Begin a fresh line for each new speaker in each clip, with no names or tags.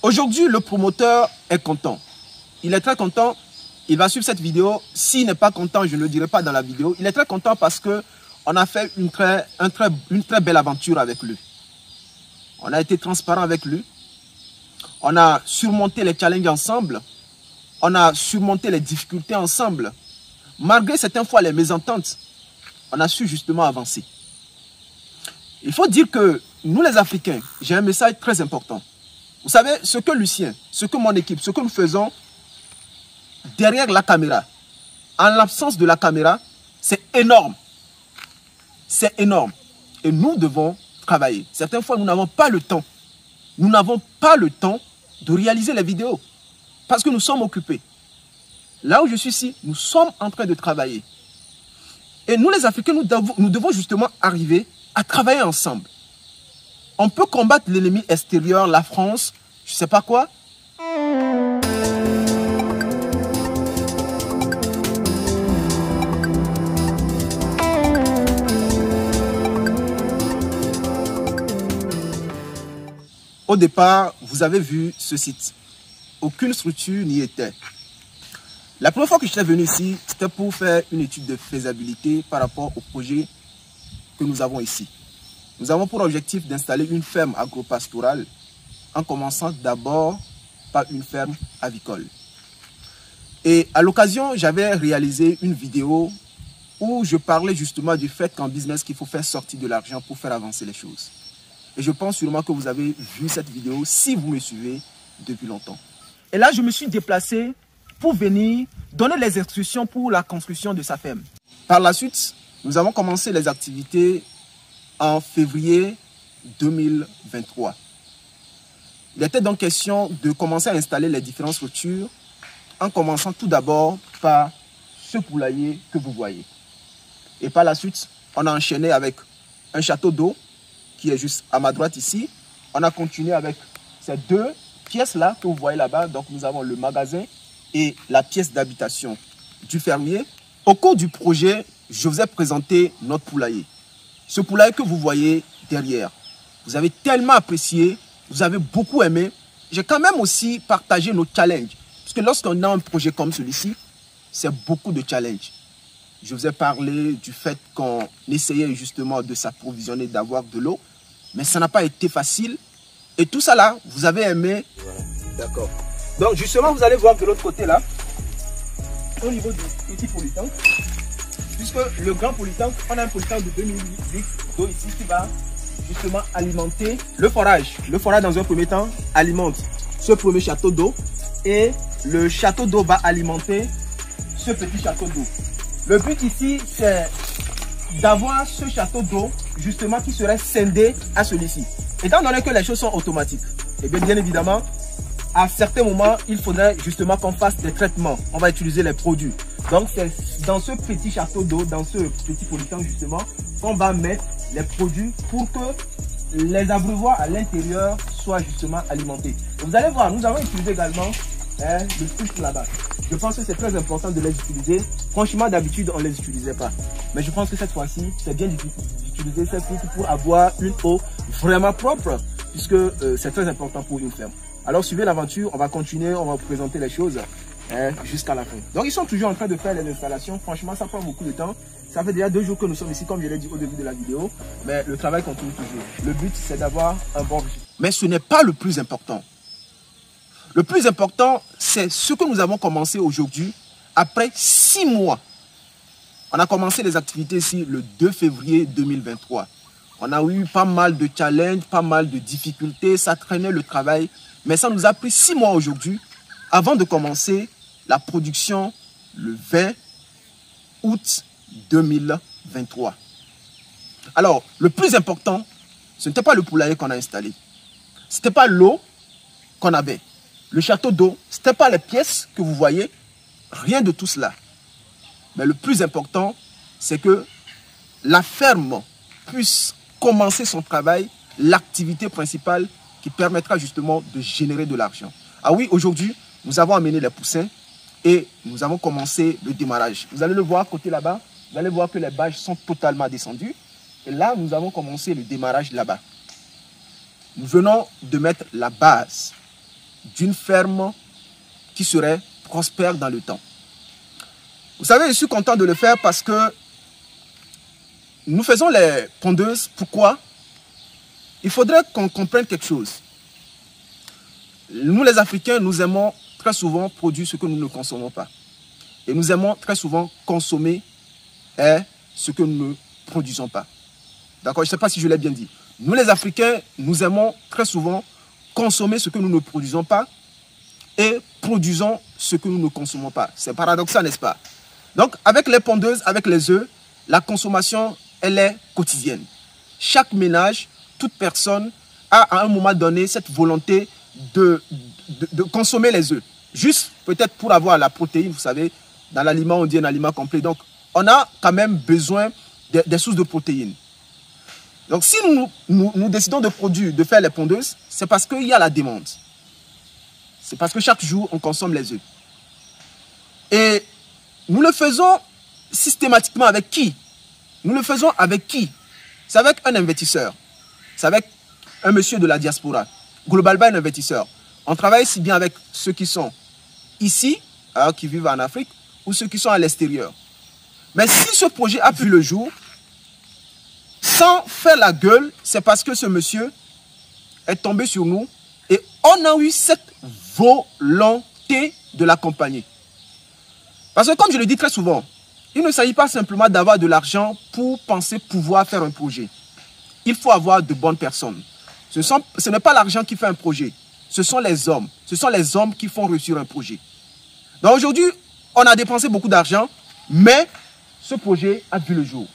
Aujourd'hui, le promoteur est content. Il est très content. Il va suivre cette vidéo. S'il n'est pas content, je ne le dirai pas dans la vidéo. Il est très content parce qu'on a fait une très belle aventure avec lui. On a été transparent avec lui. On a surmonté les challenges ensemble. On a surmonté les difficultés ensemble. Malgré certaines fois les mésententes, on a su justement avancer. Il faut dire que nous les Africains, j'ai un message très important. Vous savez, ce que Lucien, ce que mon équipe, ce que nous faisons derrière la caméra, en l'absence de la caméra, c'est énorme. C'est énorme. Et nous devons travailler. Certaines fois, nous n'avons pas le temps. Nous n'avons pas le temps de réaliser les vidéos. Parce que nous sommes occupés. Là où je suis ici, nous sommes en train de travailler. Et nous les Africains, nous devons justement arriver à travailler ensemble. On peut combattre l'ennemi extérieur, la France, je ne sais pas quoi. Au départ, vous avez vu ce site. Aucune structure n'y était. La première fois que j'étais venu ici, c'était pour faire une étude de faisabilité par rapport au projet que nous avons ici. Nous avons pour objectif d'installer une ferme agro-pastorale en commençant d'abord par une ferme avicole. Et à l'occasion, j'avais réalisé une vidéo où je parlais justement du fait qu'en business, qu'il faut faire sortir de l'argent pour faire avancer les choses. Et je pense sûrement que vous avez vu cette vidéo si vous me suivez depuis longtemps. Et là, je me suis déplacé pour venir donner les instructions pour la construction de sa ferme. Par la suite, nous avons commencé les activités en février 2023. Il était donc question de commencer à installer les différentes structures en commençant tout d'abord par ce poulailler que vous voyez. Et par la suite, on a enchaîné avec un château d'eau qui est juste à ma droite ici. On a continué avec ces deux pièces-là que vous voyez là-bas. Donc nous avons le magasin et la pièce d'habitation du fermier. Au cours du projet, je vous ai présenté notre poulailler. Ce poulailler que vous voyez derrière, vous avez tellement apprécié, vous avez beaucoup aimé. J'ai quand même aussi partagé nos challenges. Parce que lorsqu'on a un projet comme celui-ci, c'est beaucoup de challenges. Je vous ai parlé du fait qu'on essayait justement de s'approvisionner, d'avoir de l'eau. Mais ça n'a pas été facile. Et tout ça là, vous avez aimé. Voilà. D'accord. Donc justement, vous allez voir de l'autre côté là, au niveau du petit polytank, puisque le grand polytank, on a un polytank de 2000 litres d'eau ici qui va justement alimenter le forage. Le forage dans un premier temps alimente ce premier château d'eau et le château d'eau va alimenter ce petit château d'eau. Le but ici, c'est d'avoir ce château d'eau justement qui serait scindé à celui-ci. Étant donné que les choses sont automatiques, et bien évidemment, à certains moments, il faudrait justement qu'on fasse des traitements. On va utiliser les produits. Donc, c'est dans ce petit château d'eau, dans ce petit polytank justement, qu'on va mettre les produits pour que les abreuvoirs à l'intérieur soient justement alimentés. Et vous allez voir, nous avons utilisé également le filtre là-bas. Je pense que c'est très important de les utiliser. Franchement, d'habitude, on ne les utilisait pas. Mais je pense que cette fois-ci, c'est bien d'utiliser ces filtres pour avoir une eau vraiment propre, puisque c'est très important pour une ferme. Alors, suivez l'aventure, on va continuer, on va vous présenter les choses jusqu'à la fin. Donc, ils sont toujours en train de faire les installations. Franchement, ça prend beaucoup de temps. Ça fait déjà 2 jours que nous sommes ici, comme je l'ai dit au début de la vidéo. Mais le travail continue toujours. Le but, c'est d'avoir un bon résultat. Mais ce n'est pas le plus important. Le plus important, c'est ce que nous avons commencé aujourd'hui, après 6 mois. On a commencé les activités ici le 2 février 2023. On a eu pas mal de challenges, pas mal de difficultés, ça traînait le travail. Mais ça nous a pris 6 mois aujourd'hui avant de commencer la production le 20 août 2023. Alors, le plus important, ce n'était pas le poulailler qu'on a installé. Ce n'était pas l'eau qu'on avait. Le château d'eau, ce n'était pas les pièces que vous voyez. Rien de tout cela. Mais le plus important, c'est que la ferme puisse commencer son travail, l'activité principale qui permettra justement de générer de l'argent. Ah oui, aujourd'hui, nous avons amené les poussins et nous avons commencé le démarrage. Vous allez le voir côté là-bas, vous allez voir que les bâches sont totalement descendues. Et là, nous avons commencé le démarrage là-bas. Nous venons de mettre la base. d'une ferme qui serait prospère dans le temps. Vous savez, je suis content de le faire parce que nous faisons les pondeuses. Pourquoi? Il faudrait qu'on comprenne quelque chose. Nous, les Africains, nous aimons très souvent produire ce que nous ne consommons pas. Et nous aimons très souvent consommer ce que nous ne produisons pas. D'accord? Je ne sais pas si je l'ai bien dit. Nous, les Africains, nous aimons très souvent consommer ce que nous ne produisons pas et produisons ce que nous ne consommons pas. C'est paradoxal, n'est-ce pas? Donc, avec les pondeuses, avec les œufs, la consommation, elle est quotidienne. Chaque ménage, toute personne a à un moment donné cette volonté de consommer les œufs. Juste peut-être pour avoir la protéine, vous savez, dans l'aliment, on dit un aliment complet. Donc, on a quand même besoin des sources de protéines. Donc, si nous décidons de produire, de faire les pondeuses, c'est parce qu'il y a la demande. C'est parce que chaque jour, on consomme les œufs. Et nous le faisons systématiquement avec qui? Nous le faisons avec qui? C'est avec un investisseur. C'est avec un monsieur de la diaspora. Globalement, un investisseur. On travaille si bien avec ceux qui sont ici, qui vivent en Afrique, ou ceux qui sont à l'extérieur. Mais si ce projet a vu le jour, sans faire la gueule, c'est parce que ce monsieur est tombé sur nous et on a eu cette volonté de l'accompagner. Parce que comme je le dis très souvent, il ne s'agit pas simplement d'avoir de l'argent pour penser pouvoir faire un projet. Il faut avoir de bonnes personnes. Ce n'est pas l'argent qui fait un projet, ce sont les hommes. Ce sont les hommes qui font réussir un projet. Donc aujourd'hui, on a dépensé beaucoup d'argent, mais ce projet a vu le jour.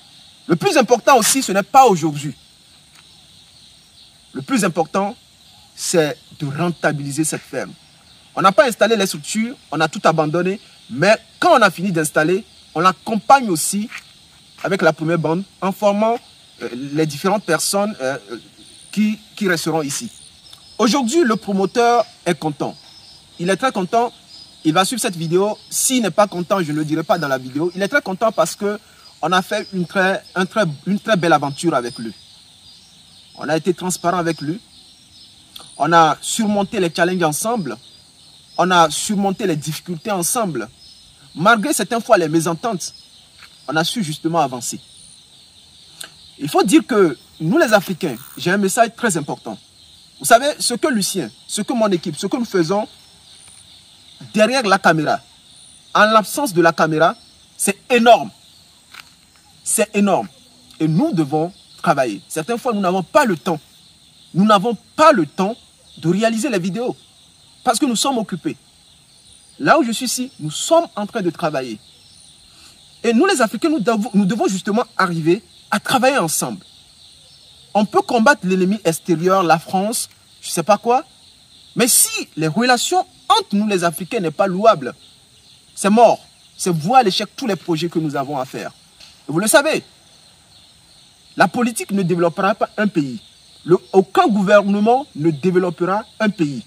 Le plus important aussi, ce n'est pas aujourd'hui. Le plus important, c'est de rentabiliser cette ferme. On n'a pas installé les structures, on a tout abandonné, mais quand on a fini d'installer, on l'accompagne aussi avec la première bande en formant les différentes personnes qui resteront ici. Aujourd'hui, le promoteur est content. Il est très content. Il va suivre cette vidéo. S'il n'est pas content, je ne le dirai pas dans la vidéo. Il est très content parce qu'on a fait une très belle aventure avec lui. On a été transparent avec lui. On a surmonté les challenges ensemble. On a surmonté les difficultés ensemble. Malgré certaines fois les mésententes, on a su justement avancer. Il faut dire que nous les Africains, j'ai un message très important. Vous savez, ce que Lucien, ce que mon équipe, ce que nous faisons derrière la caméra, en l'absence de la caméra, c'est énorme. C'est énorme. Et nous devons travailler. Certaines fois, nous n'avons pas le temps. Nous n'avons pas le temps de réaliser les vidéos. Parce que nous sommes occupés. Là où je suis ici, nous sommes en train de travailler. Et nous les Africains, nous devons justement arriver à travailler ensemble. On peut combattre l'ennemi extérieur, la France, je ne sais pas quoi. Mais si les relations entre nous les Africains n'est pas louable, c'est mort. C'est vouer à l'échec tous les projets que nous avons à faire. Et vous le savez, la politique ne développera pas un pays. Aucun gouvernement ne développera un pays.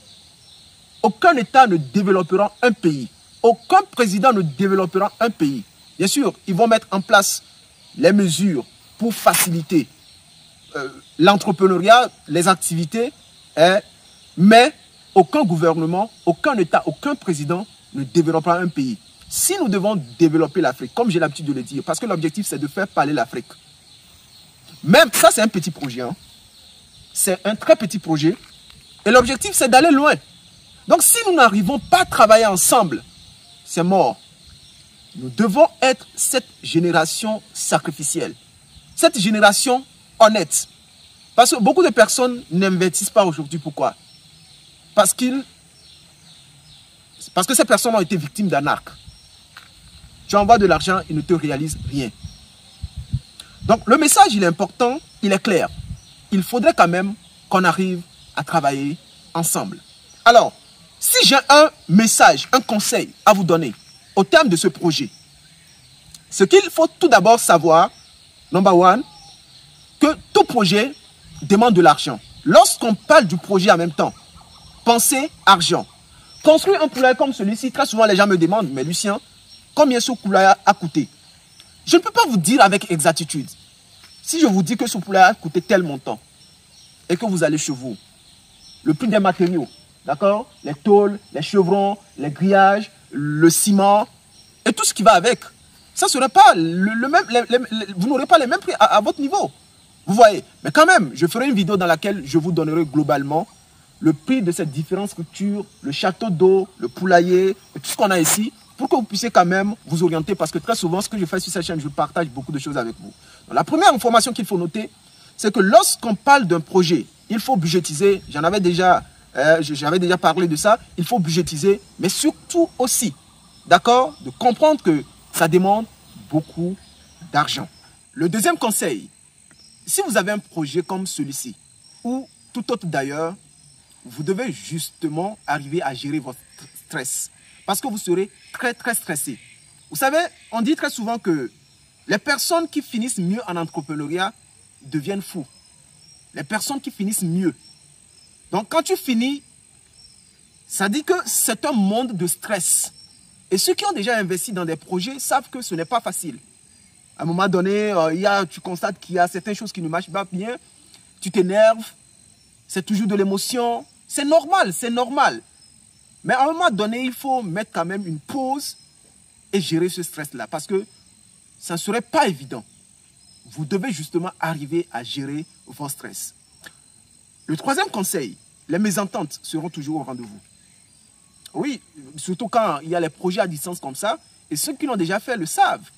Aucun État ne développera un pays. Aucun président ne développera un pays. Bien sûr, ils vont mettre en place les mesures pour faciliter l'entrepreneuriat, les activités, mais aucun gouvernement, aucun État, aucun président ne développera un pays. Si nous devons développer l'Afrique, comme j'ai l'habitude de le dire, parce que l'objectif c'est de faire parler l'Afrique. Même ça c'est un petit projet. Hein. C'est un très petit projet. Et l'objectif c'est d'aller loin. Donc si nous n'arrivons pas à travailler ensemble, c'est mort. Nous devons être cette génération sacrificielle. Cette génération honnête. Parce que beaucoup de personnes n'investissent pas aujourd'hui. Pourquoi? Parce que ces personnes ont été victimes d'un arc. Tu envoies de l'argent, ils ne te réalisent rien. Donc le message, il est important, il est clair. Il faudrait quand même qu'on arrive à travailler ensemble. Alors, si j'ai un message, un conseil à vous donner au terme de ce projet, ce qu'il faut tout d'abord savoir, number one, que tout projet demande de l'argent. Lorsqu'on parle du projet en même temps, pensez argent. Construire un poulailler comme celui-ci, très souvent les gens me demandent, mais Lucien, combien ce poulailler a coûté? Je ne peux pas vous dire avec exactitude. Si je vous dis que ce poulailler a coûté tel montant et que vous allez chez vous, le prix des matériaux, d'accord? Les tôles, les chevrons, les grillages, le ciment et tout ce qui va avec. Ça serait pas le même, vous n'aurez pas les mêmes prix à votre niveau. Vous voyez? Mais quand même, je ferai une vidéo dans laquelle je vous donnerai globalement le prix de ces différentes structures, le château d'eau, le poulailler, et tout ce qu'on a ici, pour que vous puissiez quand même vous orienter, parce que très souvent, ce que je fais sur cette chaîne, je partage beaucoup de choses avec vous. Donc, la première information qu'il faut noter, c'est que lorsqu'on parle d'un projet, il faut budgétiser. J'avais déjà parlé de ça. Il faut budgétiser, mais surtout aussi, d'accord, de comprendre que ça demande beaucoup d'argent. Le deuxième conseil, si vous avez un projet comme celui-ci, ou tout autre d'ailleurs, vous devez justement arriver à gérer votre stress. Parce que vous serez très stressé. Vous savez, on dit très souvent que les personnes qui finissent mieux en entrepreneuriat deviennent fous. Les personnes qui finissent mieux. Donc quand tu finis, ça dit que c'est un monde de stress. Et ceux qui ont déjà investi dans des projets savent que ce n'est pas facile. À un moment donné, tu constates qu'il y a certaines choses qui ne marchent pas bien. Tu t'énerves. C'est toujours de l'émotion. C'est normal, c'est normal. Mais à un moment donné, il faut mettre quand même une pause et gérer ce stress-là. Parce que ça ne serait pas évident. Vous devez justement arriver à gérer vos stress. Le troisième conseil, les mésententes seront toujours au rendez-vous. Oui, surtout quand il y a les projets à distance comme ça. Et ceux qui l'ont déjà fait le savent.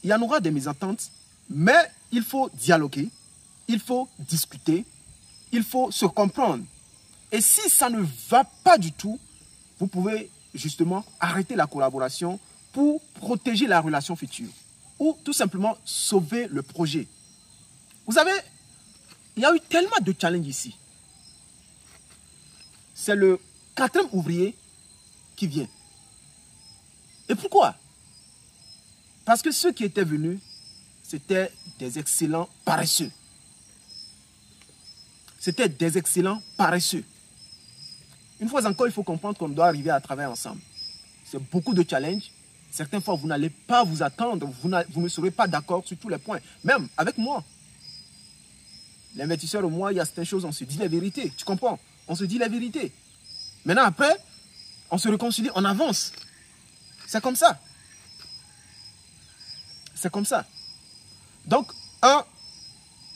Il y en aura des mésententes, mais il faut dialoguer, il faut discuter, il faut se comprendre. Et si ça ne va pas du tout, vous pouvez justement arrêter la collaboration pour protéger la relation future. Ou tout simplement sauver le projet. Vous savez, il y a eu tellement de challenges ici. C'est le 4e ouvrier qui vient. Et pourquoi? Parce que ceux qui étaient venus, c'était des excellents paresseux. C'était des excellents paresseux. Une fois encore, il faut comprendre qu'on doit arriver à travailler ensemble. C'est beaucoup de challenges. Certaines fois, vous n'allez pas vous attendre. Vous ne serez pas d'accord sur tous les points. Même avec moi. L'investisseur et moi, il y a certaines choses, on se dit la vérité. Tu comprends? On se dit la vérité. Maintenant, après, on se réconcilie, on avance. C'est comme ça. C'est comme ça. Donc,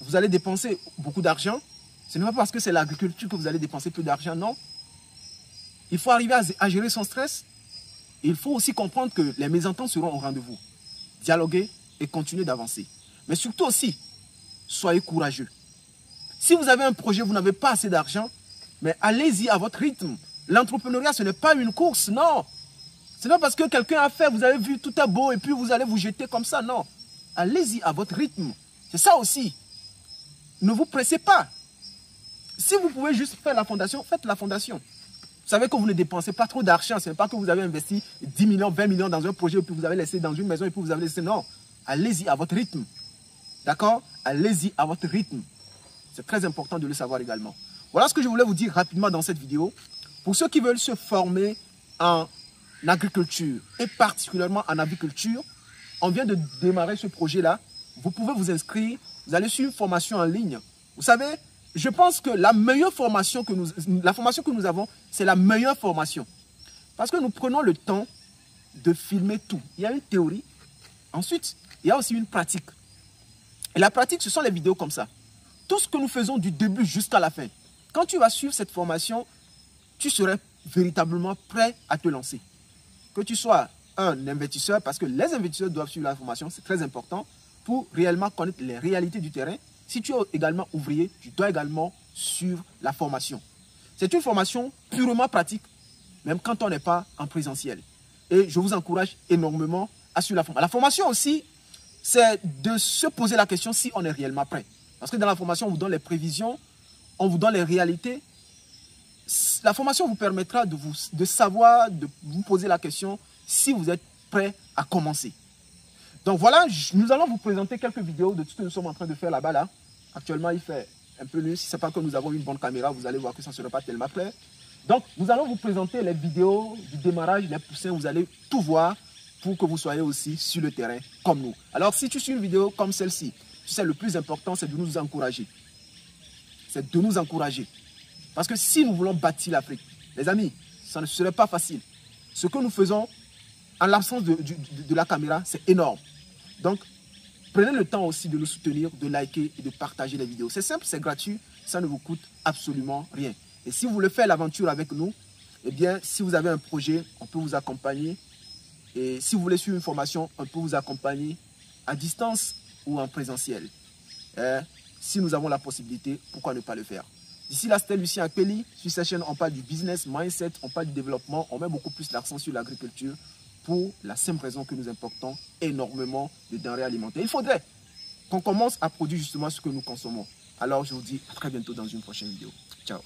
vous allez dépenser beaucoup d'argent. Ce n'est pas parce que c'est l'agriculture que vous allez dépenser peu d'argent, non. Il faut arriver à gérer son stress. Il faut aussi comprendre que les mésententes seront au rendez-vous. Dialoguer et continuer d'avancer. Mais surtout aussi, soyez courageux. Si vous avez un projet, vous n'avez pas assez d'argent, mais allez-y à votre rythme. L'entrepreneuriat, ce n'est pas une course, non. Ce n'est pas parce que quelqu'un a fait, vous avez vu, tout est beau et puis vous allez vous jeter comme ça, non. Allez-y à votre rythme. C'est ça aussi. Ne vous pressez pas. Si vous pouvez juste faire la fondation, faites la fondation. Vous savez que vous ne dépensez pas trop d'argent. Ce n'est pas que vous avez investi 10 millions, 20 millions dans un projet et puis vous avez laissé dans une maison et puis vous avez laissé. Non. Allez-y à votre rythme. D'accord? Allez-y à votre rythme. C'est très important de le savoir également. Voilà ce que je voulais vous dire rapidement dans cette vidéo. Pour ceux qui veulent se former en agriculture et particulièrement en aviculture, on vient de démarrer ce projet-là. Vous pouvez vous inscrire. Vous allez suivre une formation en ligne. Vous savez, je pense que la meilleure formation que nous avons, c'est la meilleure formation. Parce que nous prenons le temps de filmer tout. Il y a une théorie. Ensuite, il y a aussi une pratique. Et la pratique, ce sont les vidéos comme ça. Tout ce que nous faisons du début jusqu'à la fin. Quand tu vas suivre cette formation, tu serais véritablement prêt à te lancer. Que tu sois un investisseur, parce que les investisseurs doivent suivre la formation, c'est très important pour réellement connaître les réalités du terrain. Si tu es également ouvrier, tu dois également suivre la formation. C'est une formation purement pratique, même quand on n'est pas en présentiel. Et je vous encourage énormément à suivre la formation. La formation aussi, c'est de se poser la question si on est réellement prêt. Parce que dans la formation, on vous donne les prévisions, on vous donne les réalités. La formation vous permettra de savoir, de vous poser la question si vous êtes prêt à commencer. Donc voilà, nous allons vous présenter quelques vidéos de tout ce que nous sommes en train de faire là-bas. Là. Actuellement, il fait un peu nuit. Si ce n'est pas que nous avons une bonne caméra, vous allez voir que ça ne sera pas tellement clair. Donc, nous allons vous présenter les vidéos du démarrage, les poussins. Vous allez tout voir pour que vous soyez aussi sur le terrain comme nous. Alors, si tu suis une vidéo comme celle-ci, tu sais, le plus important, c'est de nous encourager. C'est de nous encourager. Parce que si nous voulons bâtir l'Afrique, les amis, ça ne serait pas facile. Ce que nous faisons en l'absence de la caméra, c'est énorme. Donc, prenez le temps aussi de nous soutenir, de liker et de partager les vidéos. C'est simple, c'est gratuit, ça ne vous coûte absolument rien. Et si vous voulez faire l'aventure avec nous, eh bien, si vous avez un projet, on peut vous accompagner. Et si vous voulez suivre une formation, on peut vous accompagner à distance ou en présentiel. Si nous avons la possibilité, pourquoi ne pas le faire? D'ici là, c'était Lucien Akpeli. Sur cette chaîne, on parle du business, mindset, on parle du développement. On met beaucoup plus l'accent sur l'agriculture pour la simple raison que nous importons énormément de denrées alimentaires. Il faudrait qu'on commence à produire justement ce que nous consommons. Alors, je vous dis à très bientôt dans une prochaine vidéo. Ciao.